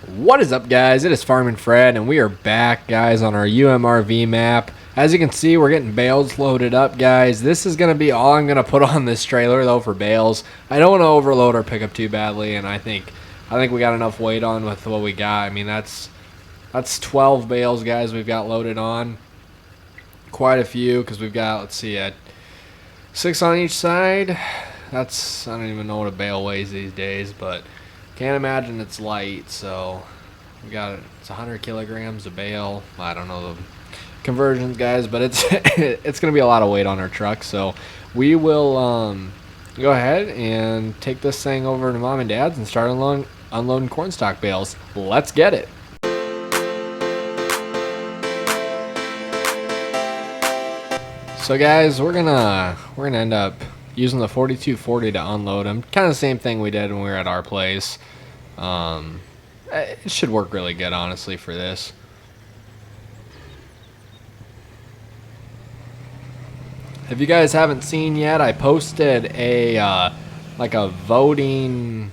What is up, guys? It is Farming Fred, and we are back, guys, on our UMRV map. As you can see, we're getting bales loaded up, guys. This is going to be all I'm going to put on this trailer, though, for bales. I don't want to overload our pickup too badly, and I think we got enough weight on with what we got. I mean, that's 12 bales, guys, we've got loaded on. Quite a few, because we've got, let's see, 6 on each side. I don't even know what a bale weighs these days, but can't imagine it's light. So we got it's 100 kilograms a bale. I don't know the conversions, guys, but it's it's gonna be a lot of weight on our truck. So we will go ahead and take this thing over to Mom and Dad's and start unloading corn stalk bales. Let's get it. So guys, we're gonna end up using the 4240 to unload them. Kind of the same thing we did when we were at our place. It should work really good, honestly, for this. If you guys haven't seen yet, I posted a like a voting,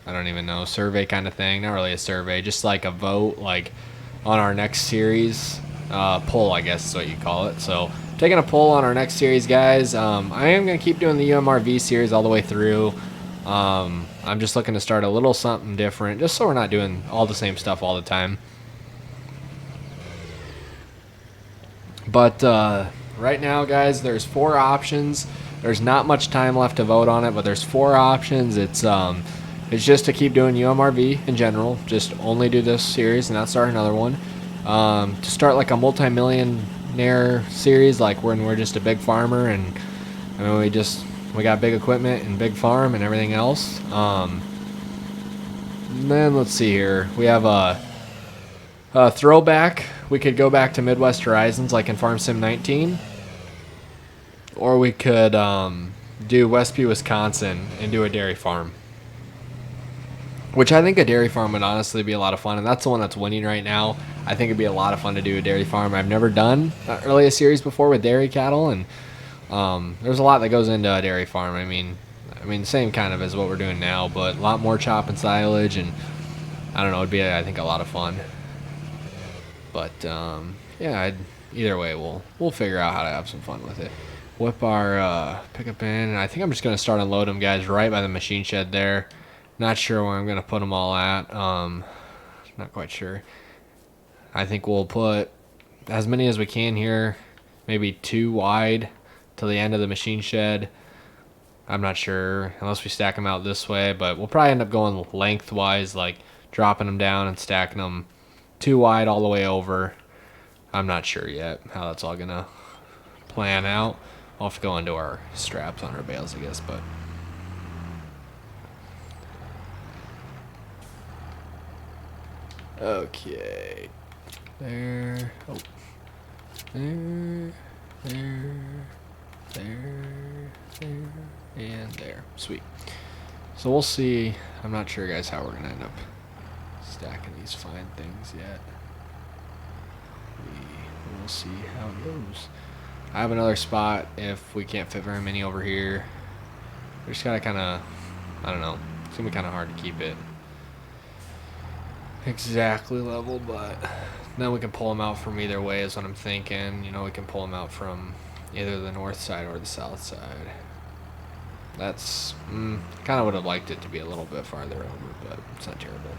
I don't even know, survey kind of thing. Not really a survey, just like a vote, like on our next series. Poll, I guess is what you call it. So taking a poll on our next series, guys. I am going to keep doing the UMRV series all the way through. I'm just looking to start a little something different, just so we're not doing all the same stuff all the time. But right now, guys, there's 4 options. There's not much time left to vote on it, but there's 4 options. It's just to keep doing UMRV in general, just only do this series and not start another one. To start like a multi-millionaire series, like when we're just a big farmer and I mean we got big equipment and big farm and everything else. And then let's see here, we have a throwback. We could go back to Midwest Horizons like in Farm Sim 19, or we could do Westby, Wisconsin and do a dairy farm. Which I think a dairy farm would honestly be a lot of fun, and that's the one that's winning right now. I think it'd be a lot of fun to do a dairy farm. I've never done really a series before with dairy cattle, and there's a lot that goes into a dairy farm. I mean, same kind of as what we're doing now, but a lot more chop and silage, and I don't know, it'd be, I think, a lot of fun. But yeah, either way, we'll figure out how to have some fun with it. Whip our pickup in, and I think I'm just gonna start unloading them, guys, right by the machine shed there. Not sure where I'm gonna put them all at. Not quite sure. I think we'll put as many as we can here, maybe 2 wide to the end of the machine shed. I'm not sure unless we stack them out this way, but we'll probably end up going lengthwise, like dropping them down and stacking them 2 wide all the way over. I'm not sure yet how that's all gonna plan out. I'll have to go into our straps on our bales, I guess, but okay. There. Oh. There. And there. Sweet. So we'll see. I'm not sure, guys, how we're going to end up stacking these fine things yet. We'll see how it goes. I have another spot if we can't fit very many over here. We just got to kind of, I don't know. It's going to be kind of hard to keep it exactly level, but then we can pull them out from either way is what I'm thinking. You know, we can pull them out from either the north side or the south side. That's kind of would have liked it to be a little bit farther over, but it's not terrible.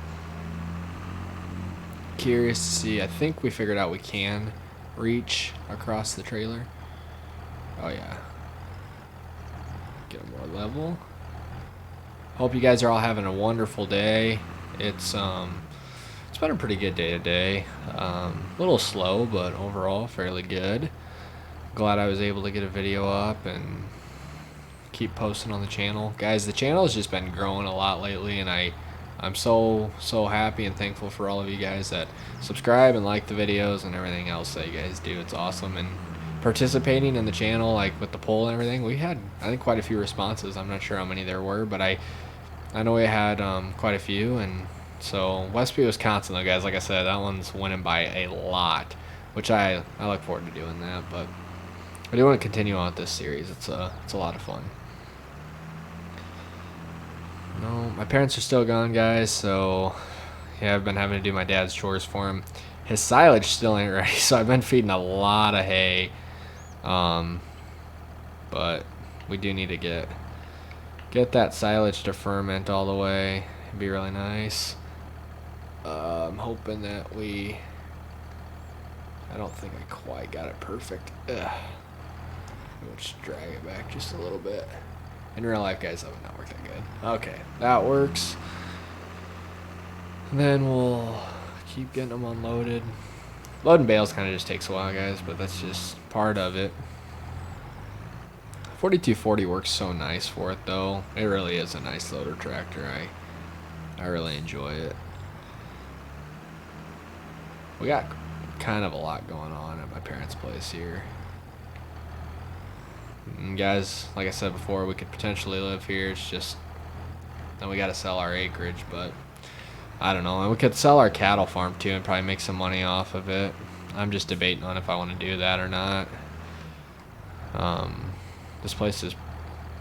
Curious to see. I think we figured out we can reach across the trailer. Oh yeah, get them more level. Hope you guys are all having a wonderful day. It's been a pretty good day today. A little slow, but overall fairly good. Glad I was able to get a video up and keep posting on the channel. Guys, the channel has just been growing a lot lately, and I'm so happy and thankful for all of you guys that subscribe and like the videos and everything else that you guys do. It's awesome. And participating in the channel, like with the poll and everything, we had, I think, quite a few responses. I'm not sure how many there were, but I know we had quite a few. And so Westby, Wisconsin, though, guys, like I said, that one's winning by a lot, which I look forward to doing that. But I do want to continue on with this series. It's a lot of fun. No, my parents are still gone, guys, so Yeah, I've been having to do my dad's chores for him. His silage still ain't ready, so I've been feeding a lot of hay. But we do need to get that silage to ferment all the way. It'd be really nice. I'm hoping that I don't think I quite got it perfect. Ugh. We'll just drag it back just a little bit. In real life, guys, that would not work that good. Okay, that works. And then we'll keep getting them unloaded. Loading bales kind of just takes a while, guys, but that's just part of it. 4240 works so nice for it, though. It really is a nice loader tractor. I really enjoy it. We got kind of a lot going on at my parents' place here. And guys, like I said before, we could potentially live here. It's just then we got to sell our acreage, but I don't know. And we could sell our cattle farm too and probably make some money off of it. I'm just debating on if I want to do that or not. This place is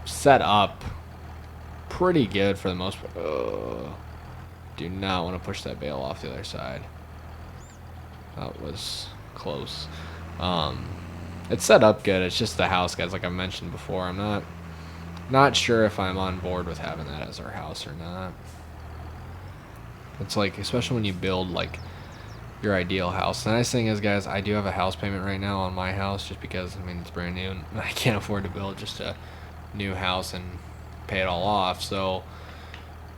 set up pretty good for the most part. Do not want to push that bale off the other side. That was close. It's set up good. It's just the house, guys, like I mentioned before. I'm not sure if I'm on board with having that as our house or not. It's like, especially when you build like your ideal house. The nice thing is, guys, I do have a house payment right now on my house just because, I mean, it's brand new and I can't afford to build just a new house and pay it all off. So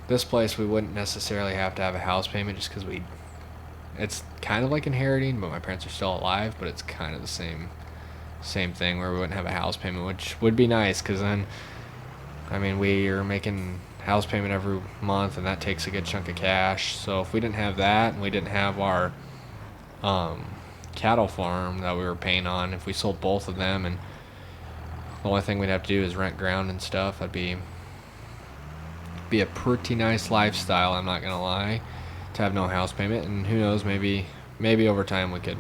this place, we wouldn't necessarily have to have a house payment just because it's kind of like inheriting, but my parents are still alive, but it's kind of the same thing where we wouldn't have a house payment, which would be nice because then, I mean, we are making house payment every month and that takes a good chunk of cash. So if we didn't have that and we didn't have our cattle farm that we were paying on, if we sold both of them and the only thing we'd have to do is rent ground and stuff, that'd be a pretty nice lifestyle, I'm not gonna lie, to have no house payment. And who knows, maybe over time we could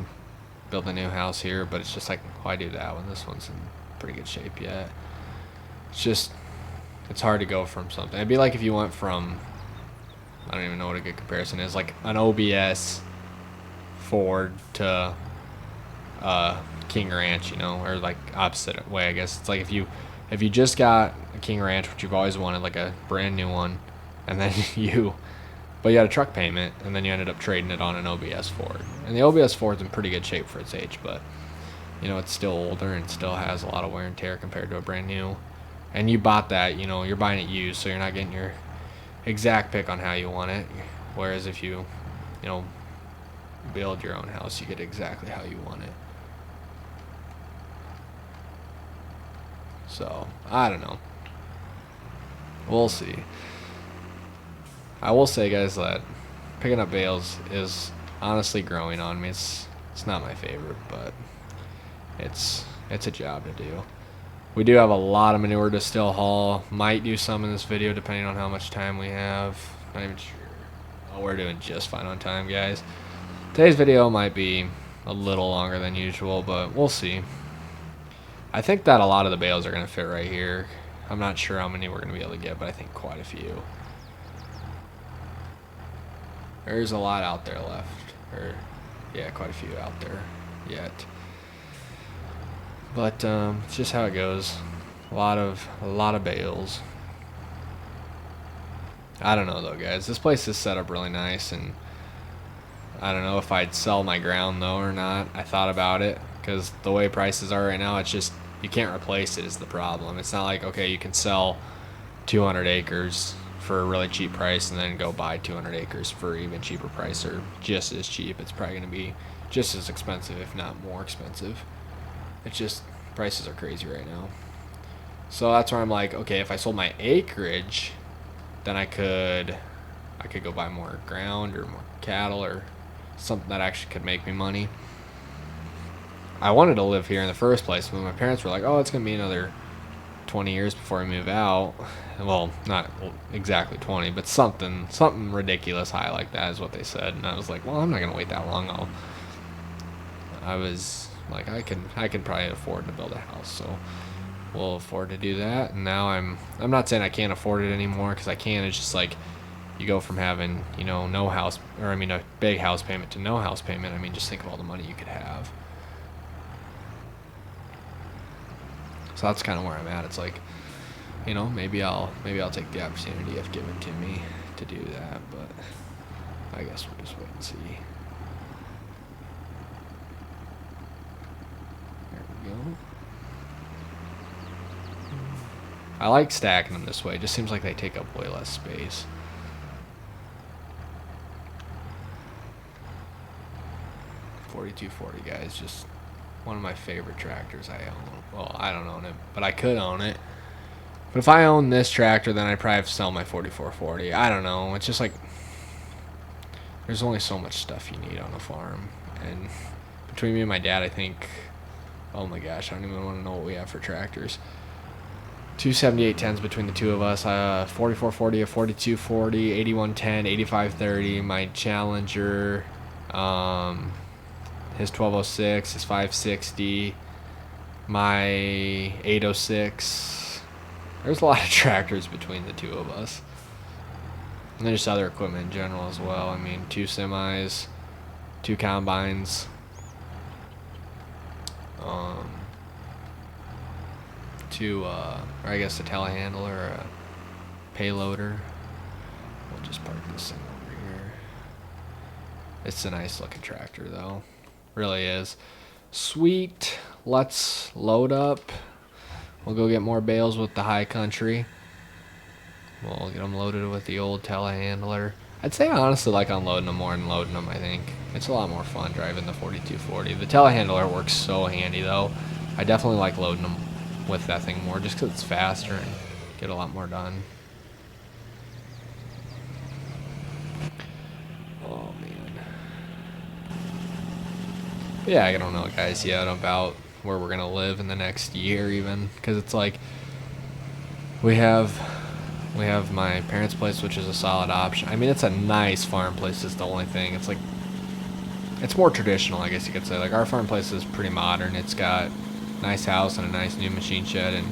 build a new house here, but it's just like, why do that when this one's in pretty good shape yet? It's hard to go from something. It'd be like if you went from, I don't even know what a good comparison is, like an OBS Ford to King Ranch, you know, or like opposite way, I guess. It's like if you just got a King Ranch, which you've always wanted, like a brand new one, and then but you had a truck payment, and then you ended up trading it on an OBS Ford. And the OBS Ford's in pretty good shape for its age, but, you know, it's still older and still has a lot of wear and tear compared to a brand new. And you bought that, you know, you're buying it used, so you're not getting your exact pick on how you want it. Whereas if you know, build your own house, you get exactly how you want it. So, I don't know. We'll see. I will say, guys, that picking up bales is honestly growing on me. It's not my favorite, but it's a job to do. We do have a lot of manure to still haul. Might do some in this video depending on how much time we have. Not even sure. Oh, we're doing just fine on time, guys. Today's video might be a little longer than usual, but we'll see. I think that a lot of the bales are going to fit right here. I'm not sure how many we're going to be able to get, but I think quite a few. There's a lot out there left. Yeah, quite a few out there yet. But it's just how it goes. A lot of bales. I don't know though, guys. This place is set up really nice, and I don't know if I'd sell my ground though or not. I thought about it because the way prices are right now, it's just you can't replace it is the problem. It's not like, okay, you can sell 200 acres for a really cheap price and then go buy 200 acres for even cheaper price or just as cheap. It's probably going to be just as expensive, if not more expensive. It's just prices are crazy right now. So that's where I'm like, okay, if I sold my acreage, then I could go buy more ground or more cattle or something that actually could make me money. I wanted to live here in the first place when my parents were like, oh, it's going to be another 20 years before I move out. Well, not exactly 20, but something ridiculous high like that is what they said. And I was like, well, I'm not going to wait that long. I was like, I can probably afford to build a house, so we'll afford to do that. And now I'm not saying I can't afford it anymore, because I can. It's just like you go from having, you know, no house, or I mean a big house payment to no house payment. I mean, just think of all the money you could have. So that's kind of where I'm at. It's like, you know, maybe I'll take the opportunity if given to me to do that, but I guess we'll just wait and see. There we go. I like stacking them this way. It just seems like they take up way less space. FS22, guys, just one of my favorite tractors I own. Well, I don't own it, but I could own it. But if I own this tractor, then I'd probably have to sell my 4440. I don't know. It's just like, there's only so much stuff you need on a farm. And between me and my dad, I think, oh my gosh, I don't even want to know what we have for tractors. 27810s between the two of us. 4440, a 4240, 8110, 8530. My Challenger, his 1206, his 560, my 806. There's a lot of tractors between the two of us. And then just other equipment in general as well. I mean, 2 semis, 2 combines, 2, or I guess a telehandler, a payloader. We'll just park this thing over here. It's a nice looking tractor though. Really is. Sweet. Let's load up. We'll go get more bales with the high country. We'll get them loaded with the old telehandler. I'd say I honestly like unloading them more than loading them, I think. It's a lot more fun driving the 4240. The telehandler works so handy though. I definitely like loading them with that thing more just because it's faster and get a lot more done. Oh man. Yeah, I don't know guys yet about where we're gonna live in the next year even, because it's like we have my parents' place, which is a solid option. I mean, it's a nice farm place is the only thing. It's like, it's more traditional, I guess you could say. Like, our farm place is pretty modern. It's got a nice house and a nice new machine shed and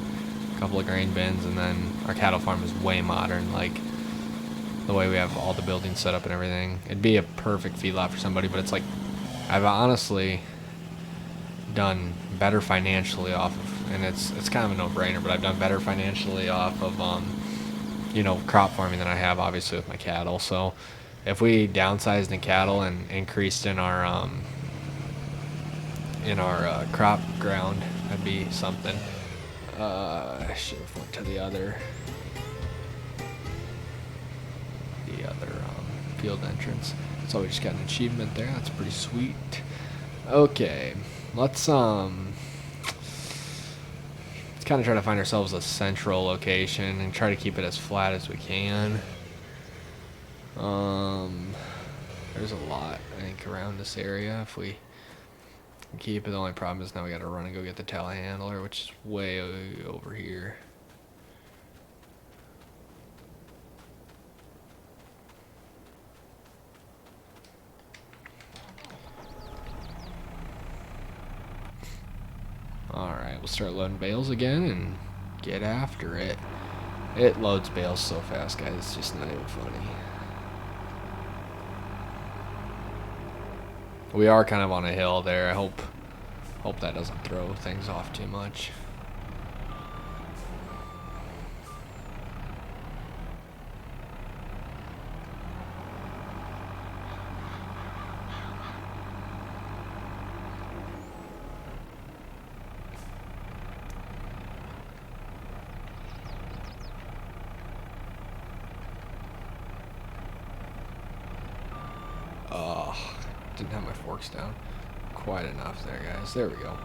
a couple of grain bins, and then our cattle farm is way modern, like the way we have all the buildings set up and everything. It'd be a perfect feedlot for somebody, but it's like, I've honestly done better financially off of, and it's kind of a no-brainer, but I've done better financially off of you know, crop farming than I have obviously with my cattle. So if we downsized in cattle and increased in our crop ground, that'd be something. I should have went to the other field entrance. So we just got an achievement there. That's pretty sweet. Okay, let's kind of try to find ourselves a central location and try to keep it as flat as we can. There's a lot, I think, around this area. If we keep it, the only problem is now we got to run and go get the telehandler, which is way over here. Alright, we'll start loading bales again and get after it. It loads bales so fast, guys, it's just not even funny. We are kind of on a hill there. I hope that doesn't throw things off too much. Didn't have my forks down quite enough there, guys. There we go.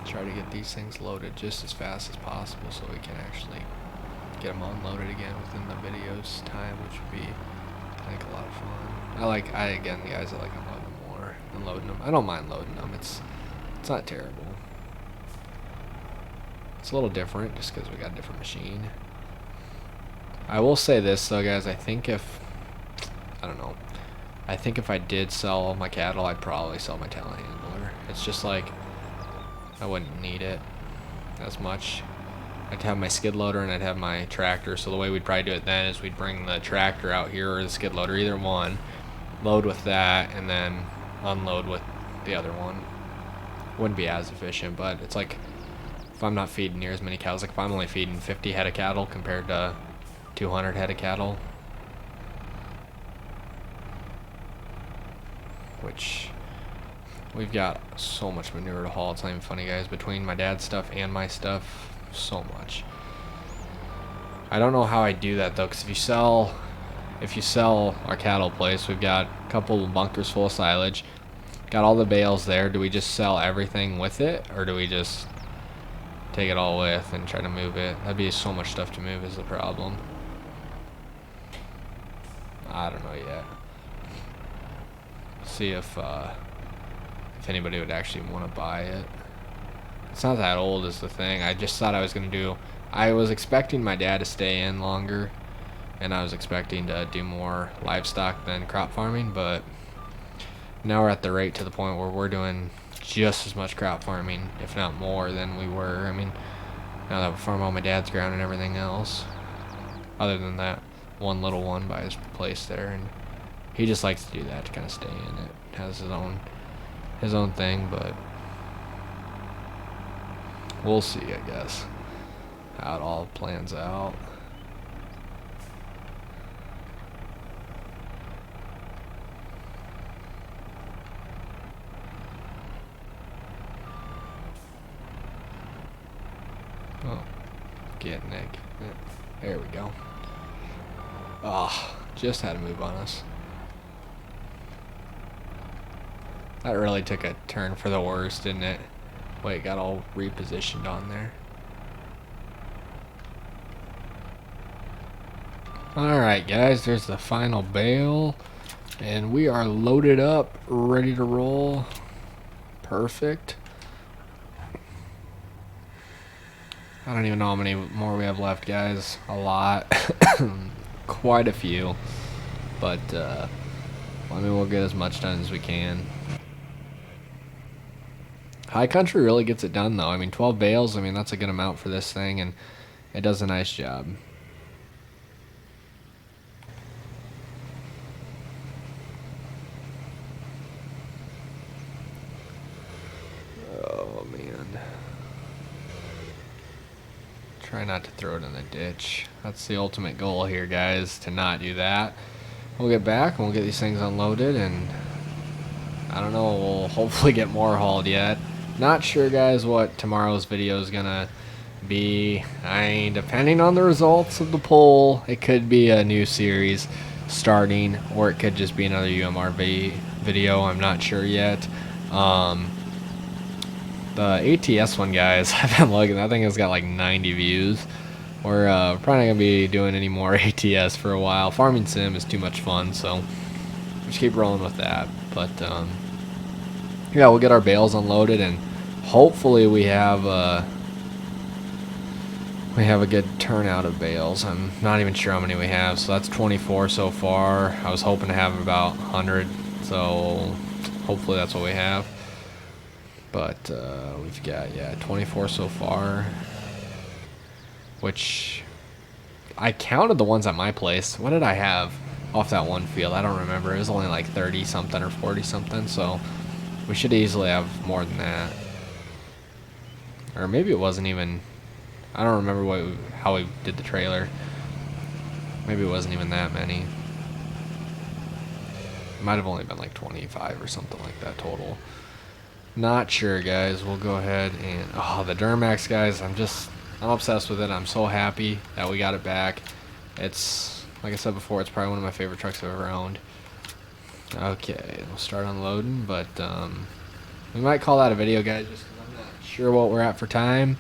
Try to get these things loaded just as fast as possible so we can actually get them unloaded again within the video's time, which would be, I think, a lot of fun. Again, guys, I like unloading them more than loading them. I don't mind loading them. It's not terrible. It's a little different just because we got a different machine. I will say this though, guys, I think if I did sell my cattle, I'd probably sell my telehandler. It's just like, I wouldn't need it. as much. I'd have my skid loader and I'd have my tractor. So the way we'd probably do it then is we'd bring the tractor out here or the skid loader, either one, load with that, and then unload with the other one. Wouldn't be as efficient, but it's like if I'm not feeding near as many cows, like if I'm only feeding 50 head of cattle compared to 200 head of cattle, which we've got so much manure to haul, it's not even funny, guys. Between my dad's stuff and my stuff, so much. I don't know how I do that though, because if you sell our cattle place, we've got a couple of bunkers full of silage, got all the bales there. Do we just sell everything with it, or do we just take it all with and try to move it? That'd be so much stuff to move is the problem. I don't know yet. See if anybody would actually want to buy it. It's not that old is the thing. I just thought I was going to do... I was expecting my dad to stay in longer, and I was expecting to do more livestock than crop farming, but now we're at the rate to the point where we're doing just as much crop farming, if not more, than we were. I mean, now that we farm all my dad's ground and everything else, other than that one little one by his place there, and he just likes to do that to kind of stay in it. Has his own thing, but we'll see, I guess, how it all plans out. Oh, get Nick. There we go. Oh, just had to move on us. That really took a turn for the worse, didn't it? Wait, got all repositioned on there. Alright guys, there's the final bale, and we are loaded up, ready to roll. Perfect. I don't even know how many more we have left, guys. A lot. Quite a few. But I mean, we'll get as much done as we can. High Country really gets it done though. I mean, 12 bales, I mean, that's a good amount for this thing, and it does a nice job. Oh man. Try not to throw it in the ditch. That's the ultimate goal here, guys, to not do that. We'll get back and we'll get these things unloaded, and I don't know, we'll hopefully get more hauled yet. Not sure, guys, what tomorrow's video is gonna be. Depending on the results of the poll, it could be a new series starting, or it could just be another UMRV video. I'm not sure yet. The ATS one, guys, I've been looking, that thing has got like 90 views. We're probably not gonna be doing any more ATS for a while. Farming sim is too much fun, so just keep rolling with that. But yeah, we'll get our bales unloaded, and hopefully we have a good turnout of bales. I'm not even sure how many we have, so that's 24 so far. I was hoping to have about 100, so hopefully that's what we have. But we've got, yeah, 24 so far, which I counted the ones at my place. What did I have off that one field? I don't remember. It was only like 30 something or 40 something, so we should easily have more than that. Or maybe it wasn't even, I don't remember how we did the trailer. Maybe it wasn't even that many. It might have only been like 25 or something like that total. Not sure, guys. We'll go ahead and, oh, the Duramax, guys, I'm obsessed with it. I'm so happy that we got it back. It's, like I said before, it's probably one of my favorite trucks I've ever owned. Okay, we'll start unloading, but we might call that a video, guys, just because I'm not sure what we're at for time.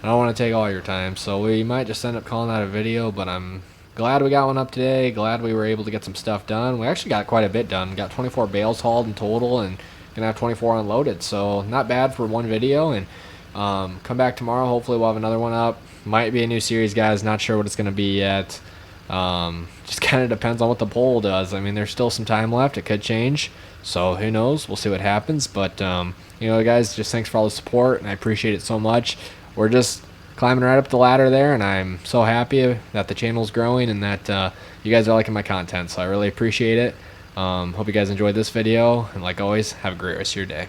I don't want to take all your time, so we might just end up calling that a video, but I'm glad we got one up today. Glad we were able to get some stuff done. We actually got quite a bit done. Got 24 bales hauled in total, and gonna have 24 unloaded, so not bad for one video. And come back tomorrow, hopefully we'll have another one up. Might be a new series, guys, not sure what it's gonna be yet. Just kind of depends on what the poll does. I mean, there's still some time left, it could change, so who knows, we'll see what happens. But you know, guys, just thanks for all the support, and I appreciate it so much. we're just climbing right up the ladder there, and I'm so happy that the channel's growing and that you guys are liking my content, so I really appreciate it. Hope you guys enjoyed this video, and like always, have a great rest of your day.